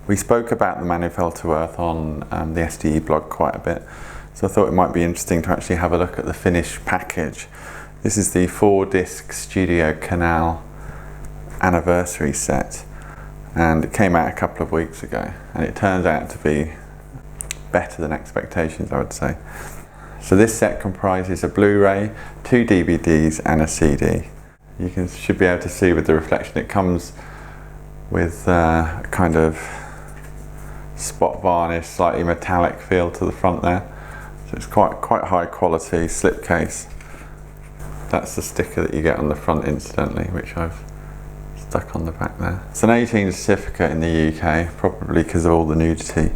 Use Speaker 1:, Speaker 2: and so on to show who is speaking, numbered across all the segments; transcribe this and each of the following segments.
Speaker 1: We spoke about the Man Who Fell to Earth on the SDE blog quite a bit, so I thought it might be interesting to actually have a look at the finished package. This is the 4-disc Studio Canal anniversary set, and it came out a couple of weeks ago, and it turns out to be better than expectations, I would say. So this set comprises a Blu-ray, 2 DVDs and a CD. You should be able to see with the reflection it comes with a kind of spot varnish, slightly metallic feel to the front there. So it's quite high quality slipcase. That's the sticker that you get on the front incidentally, which I've stuck on the back there. It's an 18 certificate in the UK, probably because of all the nudity.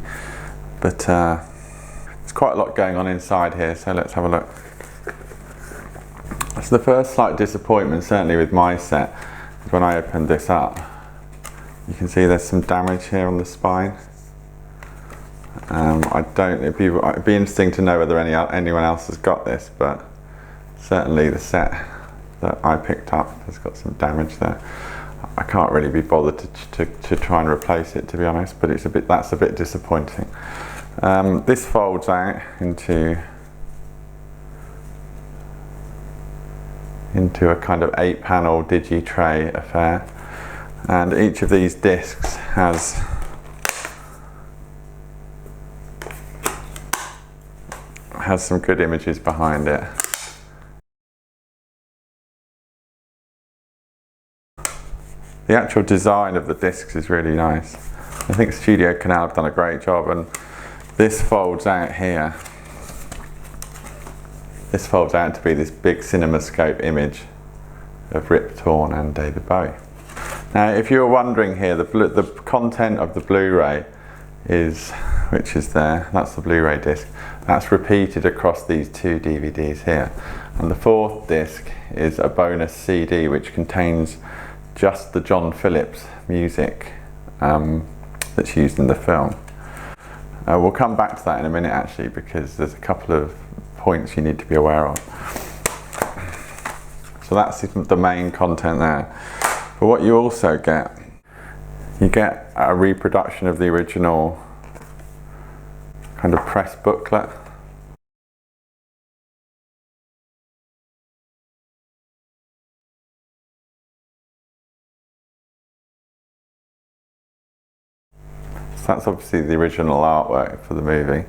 Speaker 1: But there's quite a lot going on inside here, so let's have a look. So the first slight disappointment, certainly with my set, is when I opened this up. You can see there's some damage here on the spine. It'd be interesting to know whether anyone else has got this, but certainly the set that I picked up has got some damage there. I can't really be bothered to try and replace it, to be honest, but that's a bit disappointing. This folds out into a kind of 8-panel digi-tray affair, and each of these discs has some good images behind it. The actual design of the discs is really nice. I think Studio Canal have done a great job, and this folds out here. This folds out to be this big CinemaScope image of Rip Torn and David Bowie. Now, if you were wondering here, the content of the Blu-ray which is there, that's the Blu-ray disc, that's repeated across these 2 DVDs here. And the 4th disc is a bonus CD which contains just the John Phillips music that's used in the film. We'll come back to that in a minute actually, because there's a couple of points you need to be aware of. So that's the main content there. But what you also get, you get a reproduction of the original kind of press booklet. So that's obviously the original artwork for the movie.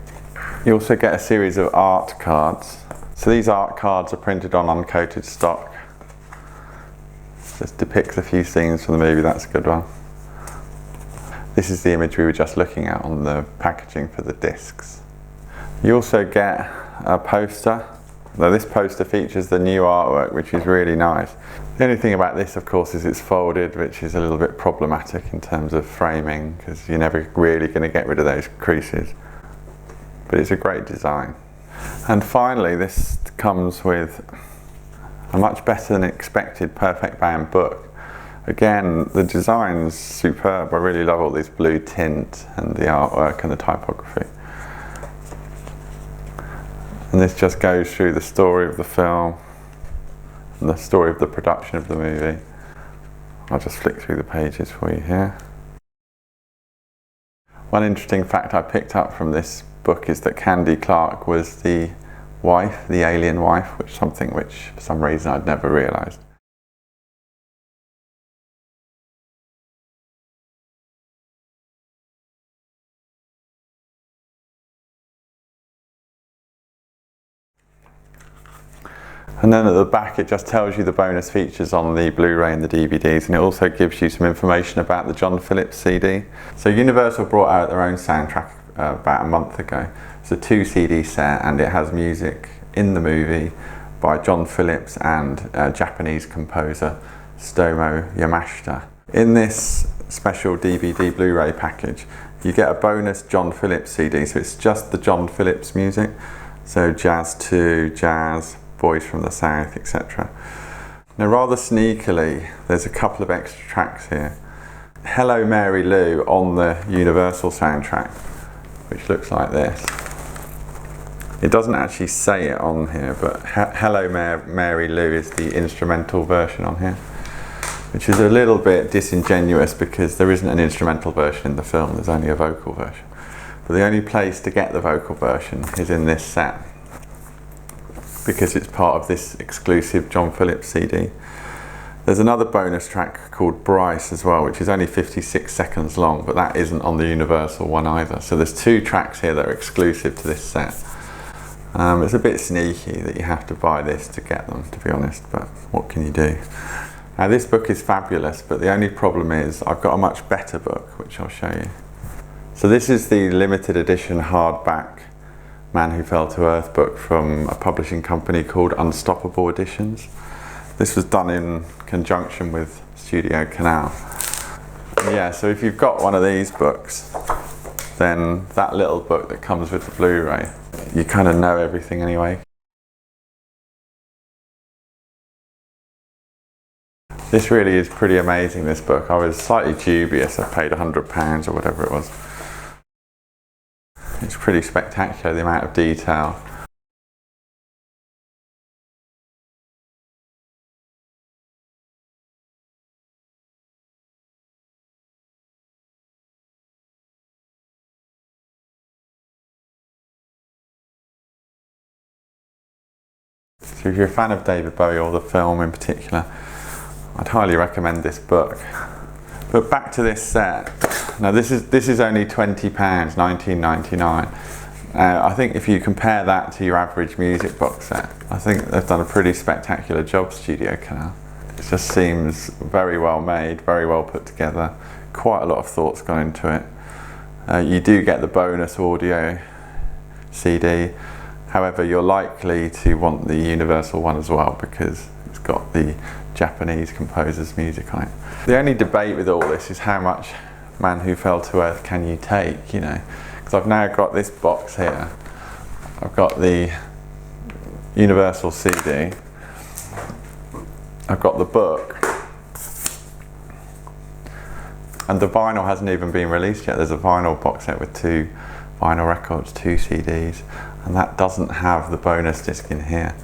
Speaker 1: You also get a series of art cards. So these art cards are printed on uncoated stock. Just depicts a few scenes from the movie, that's a good one. This is the image we were just looking at on the packaging for the discs. You also get a poster. Now this poster features the new artwork, which is really nice. The only thing about this, of course, is it's folded, which is a little bit problematic in terms of framing, because you're never really going to get rid of those creases. But it's a great design. And finally, this comes with a much better than expected perfect bound book. Again, the design's superb. I really love all this blue tint and the artwork and the typography. And this just goes through the story of the film and the story of the production of the movie. I'll just flick through the pages for you here. One interesting fact I picked up from this book is that Candy Clark was the wife, the alien wife, which for some reason I'd never realised. And then at the back it just tells you the bonus features on the Blu-ray and the DVDs, and it also gives you some information about the John Phillips CD. So Universal brought out their own soundtrack about a month ago. It's a 2 CD set, and it has music in the movie by John Phillips and Japanese composer Tsutomu Yamashita. In this special DVD Blu-ray package you get a bonus John Phillips CD, so it's just the John Phillips music, so Jazz 2, Jazz, Boys from the South, etc. Now rather sneakily there's a couple of extra tracks here. Hello Mary Lou on the Universal soundtrack, which looks like this. It doesn't actually say it on here, but Hello Mary Lou is the instrumental version on here. which is a little bit disingenuous because there isn't an instrumental version in the film, there's only a vocal version. But the only place to get the vocal version is in this set, because it's part of this exclusive John Phillips CD. There's another bonus track called Bryce as well, which is only 56 seconds long, but that isn't on the Universal one either. So there's 2 tracks here that are exclusive to this set. It's a bit sneaky that you have to buy this to get them, to be honest, but what can you do? Now this book is fabulous, but the only problem is I've got a much better book, which I'll show you. So this is the limited edition hardback Man Who Fell to Earth book from a publishing company called Unstoppable Editions. This was done in conjunction with Studio Canal. Yeah, so if you've got one of these books, then that little book that comes with the Blu-ray, you kind of know everything anyway. This really is pretty amazing, this book. I was slightly dubious, I paid £100 or whatever it was. It's pretty spectacular, the amount of detail. So if you're a fan of David Bowie or the film in particular, I'd highly recommend this book. But back to this set. Now this is only £20, $19.99. I think if you compare that to your average music box set, I think they've done a pretty spectacular job, Studio Canal. It just seems very well made, very well put together. Quite a lot of thought's gone into it. You do get the bonus audio CD. However, you're likely to want the Universal one as well because it's got the Japanese composer's music on it. The only debate with all this is how much Man Who Fell to Earth can you take, you know? Because I've now got this box here. I've got the Universal CD. I've got the book. And the vinyl hasn't even been released yet. There's a vinyl box set with 2 vinyl records, 2 CDs. And that doesn't have the bonus disc in here.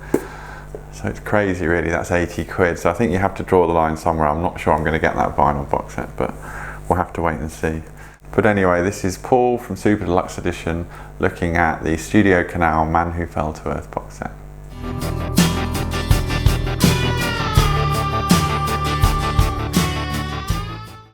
Speaker 1: So it's crazy really, that's 80 quid. So I think you have to draw the line somewhere. I'm not sure I'm gonna get that vinyl box set, but we'll have to wait and see. But anyway, this is Paul from Super Deluxe Edition looking at the Studio Canal Man Who Fell to Earth box set.